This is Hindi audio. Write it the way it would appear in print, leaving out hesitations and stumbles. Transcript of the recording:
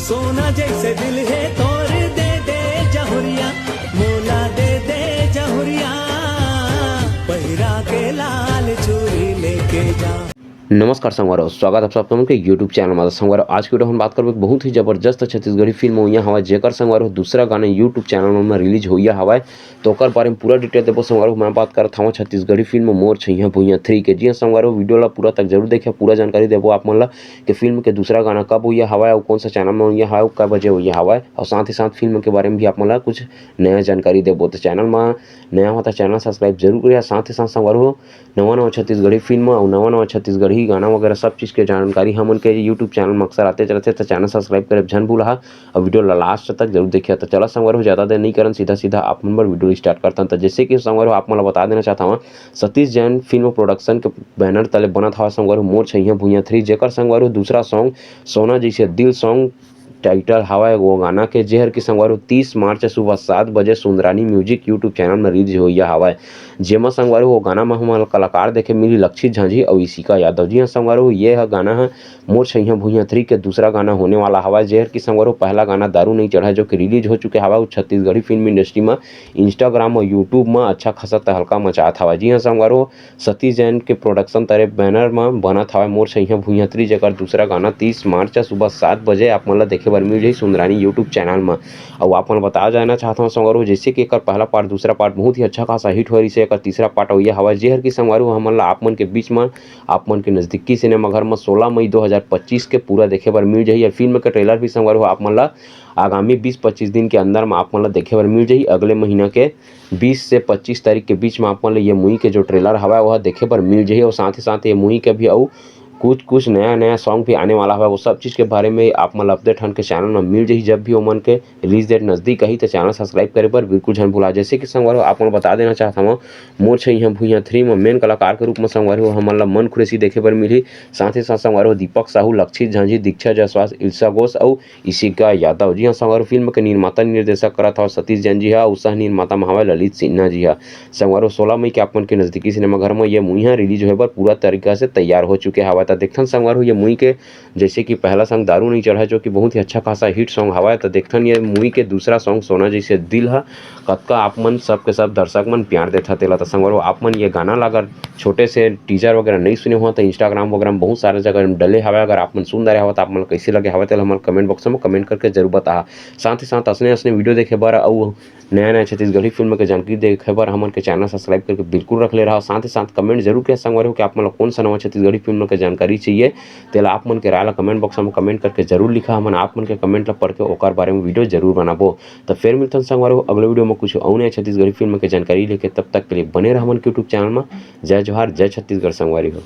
सोना जैसे दिल है तोड़ दे दे जहुरिया, मोला दे दे जहुरिया, पहिरा के लाल चूड़ी लेके जा। नमस्कार संगवारो, स्वागत है आप सबके यूट्यूब चैनल में। संगवारो आज की वीडियो हम बात करबे बहुत ही जबरदस्त छत्तीसगढ़ी फिल्म हुई हवा, जेकर संगवारो दूसरा गाना यूट्यूब चैनल में रिलीज हुई हवा। तो ओकर बारे में पूरा डिटेल देबो संगवारो। मैं बात करत हूँ छत्तीसगढ़ी फिल्म मोर छैया भुइयां 3 के। जी संगवारो, वीडियो ला पूरा तक जरूर देखिए, पूरा जानकारी देबो आप मन ला कि फिल्म के दूसरा गाना कब हुई हवा और कौन सा चैनल में हुई हवा, कब बजे हुई हवा, और साथ ही साथ फिल्म के बारे में भी आप मन ला कुछ नया जानकारी देबो। तो चैनल में नया हो तो चैनल सब्सक्राइब जरूर करिए। साथ ही साथ संगवारो नवा छत्तीसगढ़ी फिल्म और नवा छत्तीसगढ़ी गाना वगैरह सब चीज़ के जानकारी हमन के यूट्यूब चैनल में अक्सर आते रहते, तो चैनल सब्सक्राइब करे झन भूला और वीडियो लास्ट तक जरूर देखिए। तो चलो संगवारो ज़्यादा देर नहीं करन, सीधा आप नंबर वीडियो स्टार्ट करता हूं। तो जैसे कि संगवारो आप मला बता देना चाहता हूँ, सतीश जैन फिल्म प्रोडक्शन के बैनर तले बना था संगवारो मोर छैया भुइयां 3, जेकर संगवारो दूसरा सॉन्ग सोना जैसे दिल सॉन्ग टाइटल हवा है वो गाना के, जेहर की संगवारो 30 मार्च सुबह 7 बजे सुंदरानी म्यूजिक यूट्यूब चैनल में रिलीज हुई हवा। जेमा संगवारो वो गाना में हमारे कलाकार देखे मिली लक्षित झांझी और इशिका यादव। जी हाँ संगवारो, ये गाना है मोर छैया भुइयां 3 के दूसरा गाना होने वाला हवा, जेहर की संगवारो पहला गाना दारू नहीं चढ़ा जो कि रिलीज हो चुके हवा। छत्तीसगढ़ी फिल्म इंडस्ट्री में इंस्टाग्राम और यूट्यूब में अच्छा खासा तहलका मचात हवा। जी हाँ संगवारो, सतीश जैन के प्रोडक्शन तरह बैनर में बना था मोर छैया भुइयां 3, जेकर दूसरा गाना 30 मार्च सुबह 7 बजे आप मन ला देखे बर मिल जाई सुंदरानी यूट्यूब चैनल में। और आप मन बता जाना चाहता हूँ संगवारो, जैसे कि एक पहला पार्ट दूसरा पार्ट बहुत ही अच्छा खासा हिट हो रही है, एक तीसरा पार्ट हुई हवा, जेहर की संगवारो हमन ला आप मन के बीच में आप मन के नजदीकी सिनेमा घर में 16 मई 2025 के पूरा देखे बर मिल जाई। फिल्म का ट्रेलर भी संगवारो आप मन ला आगामी 20-25 दिन के अंदर में आप मन ला देखे बर मिल जाई। अगले महीना के 20 से 25 तारीख के बीच में आप मन ला ये मूवी के जो ट्रेलर हवा वह देखे बर मिल जाई। और साथ ही साथ ये मूवी के भी और कुछ नया सॉन्ग भी आने वाला है, वो सब चीज़ के बारे में आप मन अपडेट हन के चैनल में मिल जाही। जब भी वो मन के रिलीज डेट नज़दीक आई तो चैनल सब्सक्राइब करे पर बिल्कुल झन भूला। जैसे कि संगवारो आप मन बता देना चाहता हूँ, मोर छैया भुइयां 3 में मेन कलाकार के रूप में संगवारो हमन ला मन खुरेसी देखे पर मिली। साथ ही साथ संगवारो दीपक साहू, लक्षित झांझी, दीक्षा जायसवाल, इल्सा घोष और इशिका यादव। जी हाँ संगवारो, फिल्म के निर्माता निर्देशक करा था सतीश जैन जी है, सह निर्माता में हवा ललित सिन्हा जी है। संगवारो 16 मई के आप मन के नजदीकी सिनेमा घर में ये मूवी रिलीज होए पर पूरा तरीका से तैयार हो चुके हवा। तो देखथन संगवारो ये मूवी के जैसे कि पहला सॉन्ग दारू नहीं चढ़ा जो कि बहुत ही अच्छा खासा हिट सॉन्ग हवा। तो देखथन ये मूवी के दूसरा सॉन्ग सोना जैसे दिल है, कतका आप मन सब के सब दर्शक मन प्यार देता तेला। तो संगवारो आप मन ये गाना ला अगर छोटे से टीजर वगैरह नहीं सुने हो तो इंस्टाग्राम वगैरह में बहुत सारे जगह डले हवा, अगर आप मन सुन रहे हो तो आप मन कैसे लगे हवा तो हमारे कमेंट बॉक्स में कमेंट करके जरूर बता। साथ ही साथ असने वीडियो देखे बार और नया छत्तीसगढ़ी फिल्म के जानकारी देखे बार हमन के चैनल सब्सक्राइब करके बिल्कुल रख ले रहा। साथ ही साथ कमेंट जरूर किया संगवारो कि आप मन कौन सा नवा छत्तीसगढ़ी फिल्म के जानकारी चाहिए, तेला आप मन के राय ला कमेंट बॉक्स में कमेंट करके जरूर लिखा। हमन आप मन के कमेंट ला पढ़ के ओकर बारे में वीडियो जरूर बनाबो। तो फिर मिलते हैं संगवारो अगले वीडियो में कुछ और नया छत्तीसगढ़ी फिल्म के जानकारी लेके। तब तक के लिए बने रहो हमन के यूट्यूब चैनल में। जय जोहार, जय छत्तीसगढ़ संगवारी हो।